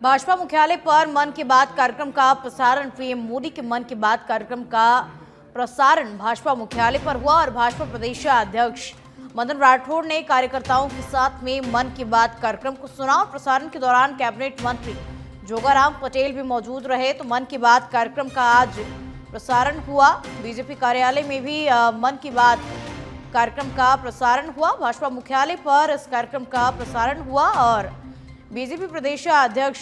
भाजपा मुख्यालय पर मन की बात कार्यक्रम का प्रसारण पीएम मोदी के मन की बात कार्यक्रम का प्रसारण भाजपा मुख्यालय पर हुआ और भाजपा प्रदेश अध्यक्ष मदन राठौड़ ने कार्यकर्ताओं के साथ में मन की बात कार्यक्रम को सुना। प्रसारण के दौरान कैबिनेट मंत्री जोगाराम पटेल भी मौजूद रहे। तो मन की बात कार्यक्रम का आज प्रसारण हुआ। बीजेपी कार्यालय में भी मन की बात कार्यक्रम का प्रसारण हुआ। भाजपा मुख्यालय पर इस कार्यक्रम का प्रसारण हुआ और बीजेपी प्रदेश अध्यक्ष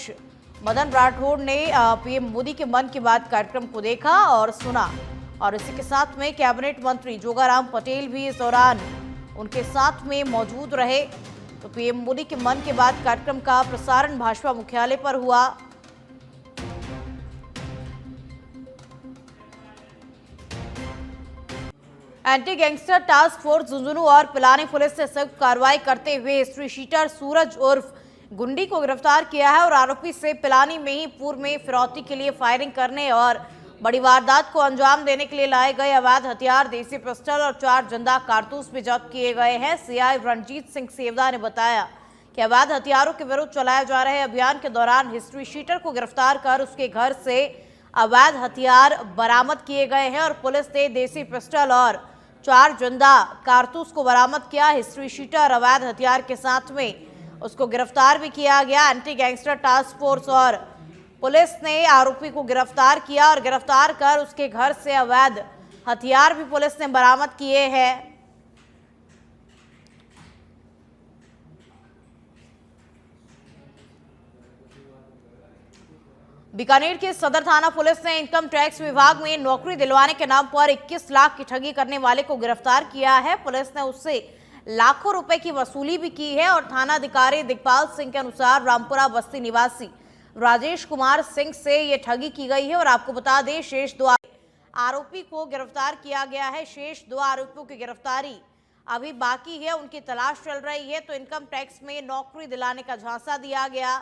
मदन राठौड़ ने पीएम मोदी के मन की बात कार्यक्रम को देखा और सुना और इसी के साथ में कैबिनेट मंत्री जोगाराम पटेल भी इस दौरान उनके साथ में मौजूद रहे। तो पीएम मोदी के मन की बात कार्यक्रम का प्रसारण भाजपा मुख्यालय पर हुआ। Anti gangster task force Jhunjhunu और पिलानी पुलिस ने संयुक्त कार्रवाई करते हुए स्ट्रीट शीटर सूरज उर्फ गुंडी को गिरफ्तार किया है और आरोपी से पिलानी में ही पूर्व में फिरौती के लिए फायरिंग करने और बड़ी वारदात को अंजाम देने के लिए लाए गए अवैध हथियार, देसी पिस्टल और 4 जिंदा कारतूस भी जब्त किए गए हैं। सीआई रणजीत सिंह सेवदा ने बताया कि अवैध हथियारों के विरुद्ध चलाए जा रहे अभियान के दौरान हिस्ट्री शीटर को गिरफ्तार कर उसके घर से अवैध हथियार बरामद किए गए हैं और पुलिस ने देसी पिस्टल और 4 जिंदा कारतूस को बरामद किया। हिस्ट्री शीटर अवैध हथियार के साथ में उसको गिरफ्तार भी किया गया। एंटी गैंगस्टर टास्क फोर्स और पुलिस ने आरोपी को गिरफ्तार किया और गिरफ्तार कर उसके घर से अवैध हथियार भी पुलिस ने बरामद किए हैं। बीकानेर के सदर थाना पुलिस ने इनकम टैक्स विभाग में नौकरी दिलवाने के नाम पर 21 लाख की ठगी करने वाले को गिरफ्तार किया है। पुलिस ने उससे लाखों रुपए की वसूली भी की है और थानाधिकारी दिग्पाल सिंह के अनुसार रामपुरा बस्ती निवासी राजेश कुमार सिंह से ये ठगी की गई है। और आपको बता दें, शेष 2 आरोपी को गिरफ्तार किया गया है। शेष 2 आरोपियों की गिरफ्तारी अभी बाकी है, उनकी तलाश चल रही है। तो इनकम टैक्स में नौकरी दिलाने का झांसा दिया गया।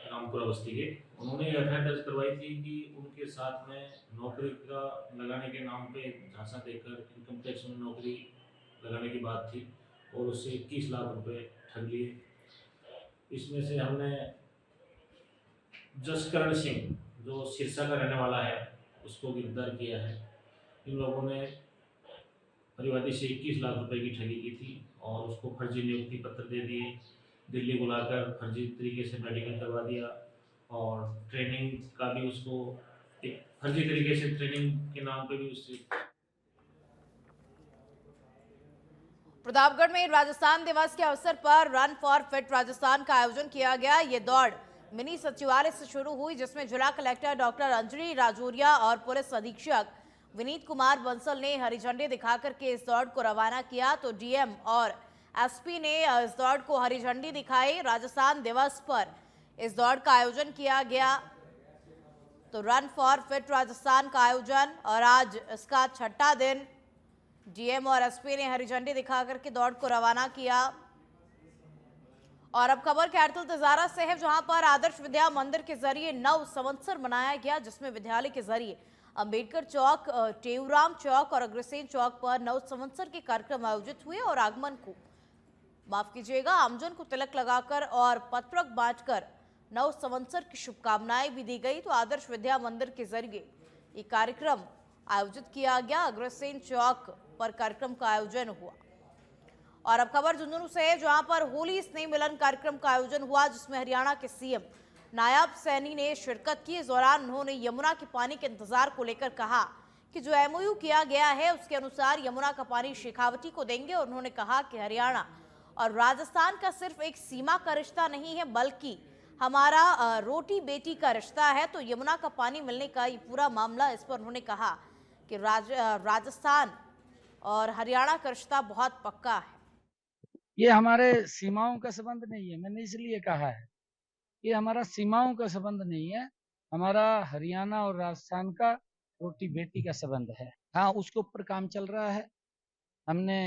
रामपुरा बस्ती के उन्होंने एफआईआर दर्ज करवाई थी कि उनके साथ में नौकरी का लगाने के नाम पे झांसा देकर इनकम टैक्स में नौकरी लगाने की बात थी और उससे 21 लाख रुपए ठग लिए। इसमें से हमने जसकरण सिंह जो सिरसा का रहने वाला है उसको गिरफ्तार किया है। इन लोगों ने परिवादी से 21 लाख रुपए की ठगी की थी और उसको फर्जी नियुक्ति पत्र दे दिए, दिल्ली बुलाकर फर्जी तरीके से मेडिकल करवा दिया और ट्रेनिंग का भी उसको एक फर्जी तरीके से ट्रेनिंग के नाम पे भी उससे। प्रतापगढ़ में राजस्थान दिवस के अवसर पर रन फॉर फिट राजस्थान का आयोजन किया गया। ये दौड़ मिनी सचिवालय से शुरू हुई, जिसमें जिला कलेक्टर डॉक्टर अंजलि राजौरिया और पुलिस अधीक्षक विनीत कुमार बंसल ने हरी झंडी दिखाकर के इस दौड़ को रवाना किया। तो डीएम और एसपी ने इस दौड़ को हरी झंडी दिखाई। राजस्थान दिवस पर इस दौड़ का आयोजन किया गया। तो रन फॉर फिट राजस्थान का आयोजन और आज इसका 6ठा दिन। डीएम और एसपी ने हरी झंडी दिखाकर के दौड़ को रवाना किया। और अब खबर कैरतल तिजारा से है, जहां पर आदर्श विद्या मंदिर के जरिए नव संवत्सर मनाया गया, जिसमें विद्यालय के जरिए अंबेडकर चौक, टेऊराम चौक और अग्रसेन चौक पर नव संवत्सर के कार्यक्रम आयोजित हुए और आमजन को तिलक लगाकर और पत्रक बांटकर नव संवत्सर की शुभकामनाएं भी दी गई। तो आदर्श विद्या मंदिर के जरिए ये कार्यक्रम आयोजित किया गया। अग्रसेन चौक पर कार्यक्रम का आयोजन हुआ। और अब खबर झुंझुनू से है, जहां पर होली स्नेह मिलन कार्यक्रम का आयोजन हुआ, जिसमें हरियाणा के सीएम नायब सैनी ने शिरकत की। इस दौरान उन्होंने यमुना के पानी के इंतजार को लेकर कहा कि जो एमओयू किया गया है उसके अनुसार यमुना का पानी शेखावटी को देंगे। और उन्होंने कहा कि हरियाणा और राजस्थान का सिर्फ एक सीमा का रिश्ता नहीं है, बल्कि हमारा रोटी बेटी का रिश्ता है। तो यमुना का पानी मिलने का ये पूरा मामला, इस पर उन्होंने कहा कि राजस्थान और हरियाणा का रिश्ता बहुत पक्का है। ये हमारे सीमाओं का संबंध नहीं है, मैंने इसलिए कहा है ये हमारा सीमाओं का संबंध नहीं है, हमारा हरियाणा और राजस्थान का रोटी बेटी का संबंध है। हाँ, उसके ऊपर काम चल रहा है। हमने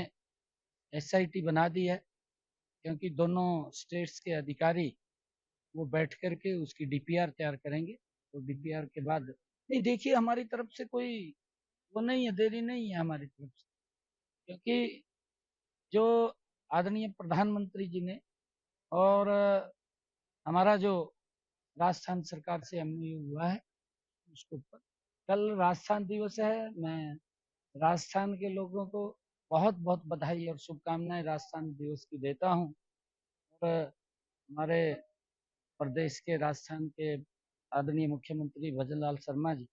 एसआईटी बना दी है, क्योंकि दोनों स्टेट्स के अधिकारी वो बैठ करके उसकी डीपीआर तैयार करेंगे। तो डीपीआर के बाद नहीं, देखिए हमारी तरफ से कोई वो नहीं है, देरी नहीं है हमारी तरफ से, क्योंकि जो आदरणीय प्रधानमंत्री जी ने और हमारा जो राजस्थान सरकार से एमओयू हुआ है उसको कल राजस्थान दिवस है। मैं राजस्थान के लोगों को बहुत बहुत बधाई और शुभकामनाएं राजस्थान दिवस की देता हूं। और हमारे प्रदेश के राजस्थान के आदरणीय मुख्यमंत्री भजनलाल शर्मा जी,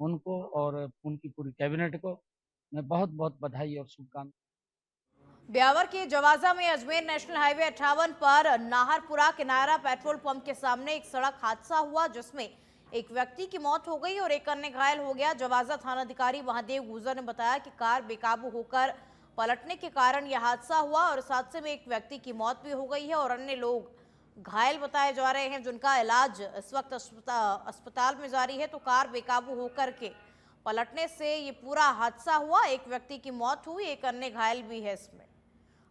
उनको और उनकी पूरी कैबिनेट को मैं बहुत बहुत बधाई और शुभकामनाएं। ब्यावर के जवाजा में अजमेर नेशनल हाईवे 58 पर नाहरपुरा किनारा पेट्रोल पंप के सामने एक सड़क हादसा हुआ जिसमें एक व्यक्ति की मौत हो गई और एक अन्य घायल हो गया। जवाजा थानाधिकारी महादेव गुर्जर ने बताया कि कार बेकाबू होकर पलटने के कारण यह हादसा हुआ और इस हादसे में एक व्यक्ति की मौत भी हो गई है और अन्य लोग घायल बताए जा रहे हैं जिनका इलाज इस वक्त अस्पताल में जारी है। तो कार बेकाबू होकर के पलटने से ये पूरा हादसा हुआ, एक व्यक्ति की मौत हुई, एक अन्य घायल भी है इसमें।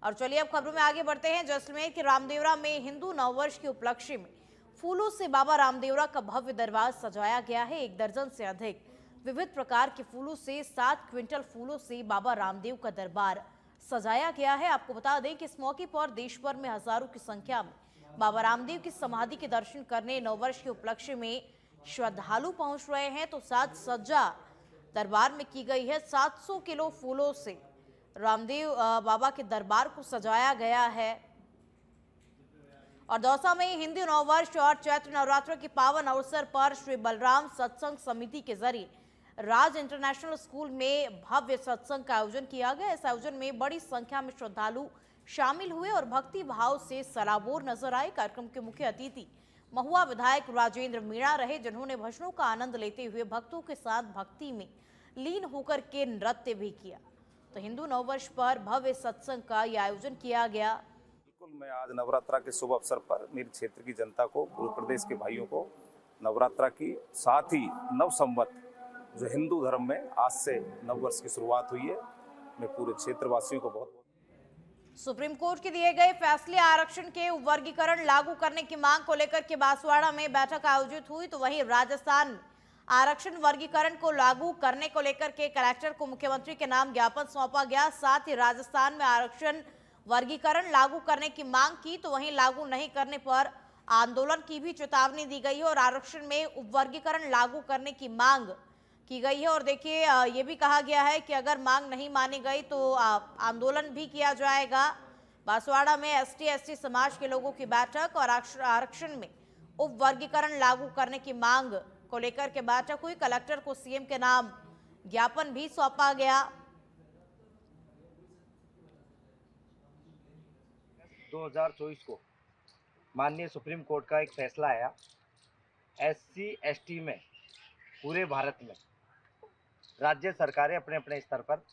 और चलिए अब खबरों में आगे बढ़ते हैं। जैसलमेर के रामदेवरा में हिंदू नववर्ष के उपलक्ष्य में फूलों से बाबा रामदेवरा का भव्य दरबार सजाया गया है। 1 दर्जन से अधिक विविध प्रकार के फूलों से 7 क्विंटल फूलों से बाबा रामदेव का दरबार सजाया गया है। आपको बता दें कि इस मौके पर देश भर में हजारों की संख्या में बाबा रामदेव की समाधि के दर्शन करने नववर्ष के उपलक्ष्य में श्रद्धालु पहुंच रहे हैं। तो साज सज्जा दरबार में की गई है। 700 किलो फूलों से रामदेव बाबा के दरबार को सजाया गया है। और दौसा में हिंदू नववर्ष और चैत्र नवरात्र के पावन अवसर पर श्री बलराम सत्संग समिति के जरिए राज इंटरनेशनल स्कूल में भव्य सत्संग का आयोजन किया गया। इस आयोजन में बड़ी संख्या में श्रद्धालु शामिल हुए और भक्ति भाव से सराबोर नजर आए। कार्यक्रम के मुख्य अतिथि महुआ विधायक राजेंद्र मीणा रहे जिन्होंने भजनों का आनंद लेते हुए भक्तों के साथ भक्ति में लीन होकर के नृत्य भी किया। तो हिंदू नववर्ष पर भव्य सत्संग का यह आयोजन किया गया। बिल्कुल, मैं आज नवरात्रा के शुभ अवसर पर मेरे क्षेत्र की जनता को, पूरे प्रदेश के भाइयों को नवरात्रा की, साथ ही नव संवत जो हिंदू धर्म में आज से नववर्ष की शुरुआत हुई है, मैं पूरे क्षेत्रवासियों को बहुत सुप्रीम कोर्ट के दिए गए फैसले आरक्षण के वर्गीकरण लागू करने की मांग को लेकर के बांसवाड़ा में बैठक आयोजित हुई। तो वहीं राजस्थान आरक्षण वर्गीकरण को लागू करने को लेकर के कलेक्टर को मुख्यमंत्री के नाम ज्ञापन सौंपा गया। साथ ही राजस्थान में आरक्षण वर्गीकरण लागू करने की मांग की, तो वहीं लागू नहीं करने पर आंदोलन की भी चेतावनी दी गई है और आरक्षण में उपवर्गीकरण लागू करने की मांग की गई है। और देखिए ये भी कहा गया है कि अगर मांग नहीं मानी गई तो आंदोलन भी किया जाएगा। बांसवाड़ा में ST/SC समाज के लोगों की बैठक और आरक्षण में उपवर्गीकरण लागू करने की मांग को लेकर के बैठक हुई। कलेक्टर को CM के नाम ज्ञापन भी सौंपा गया। 2024 को माननीय सुप्रीम कोर्ट का एक फैसला आया, SC/ST में पूरे भारत में राज्य सरकारें अपने अपने स्तर पर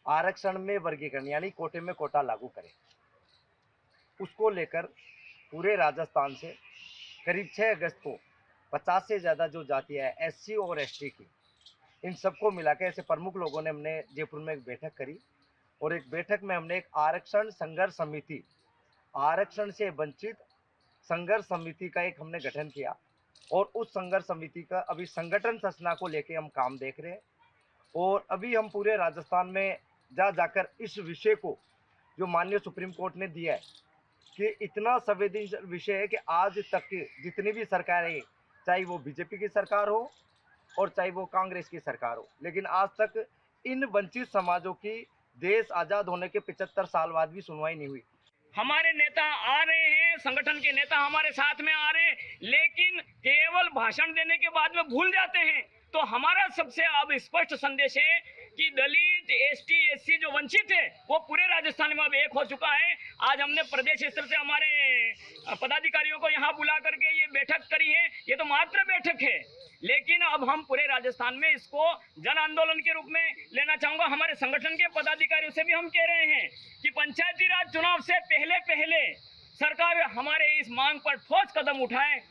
आरक्षण में वर्गीकरण यानी कोटे में कोटा लागू करें। उसको लेकर पूरे राजस्थान से करीब 6 अगस्त को 50 से ज़्यादा जो जातियाँ हैं SC और ST की, इन सबको मिला के ऐसे प्रमुख लोगों ने हमने जयपुर में एक बैठक करी और एक बैठक में हमने एक आरक्षण संघर्ष समिति, आरक्षण से वंचित संघर्ष समिति का एक हमने गठन किया और उस संघर्ष समिति का अभी संगठन संरचना को लेके हम काम देख रहे हैं। और अभी हम पूरे राजस्थान में जाकर इस विषय को जो माननीय सुप्रीम कोर्ट ने दिया है कि इतना संवेदनशील विषय है कि आज तक की जितनी भी सरकारें, चाहे वो बीजेपी की सरकार हो और चाहे वो कांग्रेस की सरकार हो, लेकिन आज तक इन वंचित समाजों की देश आज़ाद होने के 75 साल बाद भी सुनवाई नहीं हुई। हमारे नेता आ रहे हैं, संगठन के नेता हमारे साथ में आ रहे हैं, लेकिन केवल भाषण देने के बाद में भूल जाते हैं। तो हमारा सबसे अब स्पष्ट संदेश है कि दलित, ST/SC जो वंचित है वो पूरे राजस्थान में अब एक हो चुका है। आज हमने प्रदेश स्तर से हमारे पदाधिकारियों को यहाँ बुला करके ये बैठक करी है। ये तो मात्र बैठक है, लेकिन अब हम पूरे राजस्थान में इसको जन आंदोलन के रूप में लेना चाहूंगा। हमारे संगठन के पदाधिकारियों से भी हम कह रहे हैं कि पंचायती राज चुनाव से पहले सरकार हमारे इस मांग पर ठोस कदम उठाए।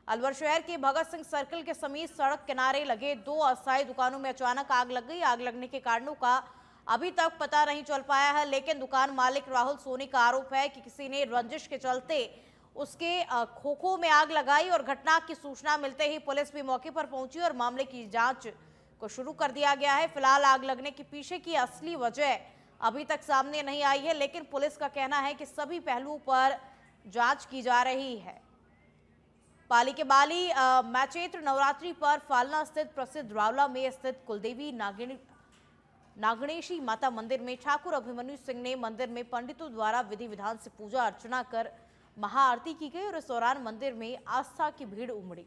अलवर शहर के भगत सिंह सर्कल के समीप सड़क किनारे लगे 2 अस्थायी दुकानों में अचानक आग लग गई। आग लगने के कारणों का अभी तक पता नहीं चल पाया है, लेकिन दुकान मालिक राहुल सोनी का आरोप है कि किसी ने रंजिश के चलते उसके खोखों में आग लगाई और घटना की सूचना मिलते ही पुलिस भी मौके पर पहुंची और मामले की जांच को शुरू कर दिया गया है। फिलहाल आग लगने के पीछे की असली वजह अभी तक सामने नहीं आई है, लेकिन पुलिस का कहना है कि सभी पहलुओं पर जांच की जा रही है। पाली के बाली मैचैत्र नवरात्रि पर फालना स्थित प्रसिद्ध रावला में स्थित कुलदेवी नागणेशी माता मंदिर में ठाकुर अभिमन्यु सिंह ने मंदिर में पंडितों द्वारा विधि विधान से पूजा अर्चना कर महाआरती की गई और इस दौरान मंदिर में आस्था की भीड़ उमड़ी।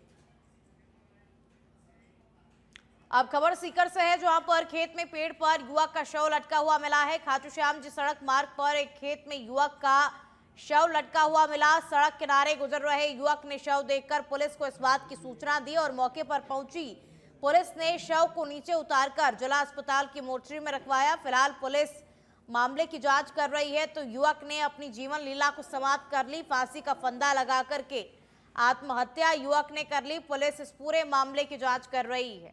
अब खबर सीकर से है, जहां पर खेत में पेड़ पर युवक का शव लटका हुआ मिला है। खाटू श्याम जी सड़क मार्ग पर एक खेत में युवक का शव लटका हुआ मिला। सड़क किनारे गुजर रहे युवक ने शव देखकर पुलिस को इस बात की सूचना दी और मौके पर पहुंची पुलिस ने शव को नीचे उतारकर जिला अस्पताल की मोर्चरी में रखवाया। फिलहाल पुलिस मामले की जांच कर रही है। तो युवक ने अपनी जीवन लीला को समाप्त कर ली, फांसी का फंदा लगा करके आत्महत्या युवक ने कर ली। पुलिस इस पूरे मामले की जांच कर रही है।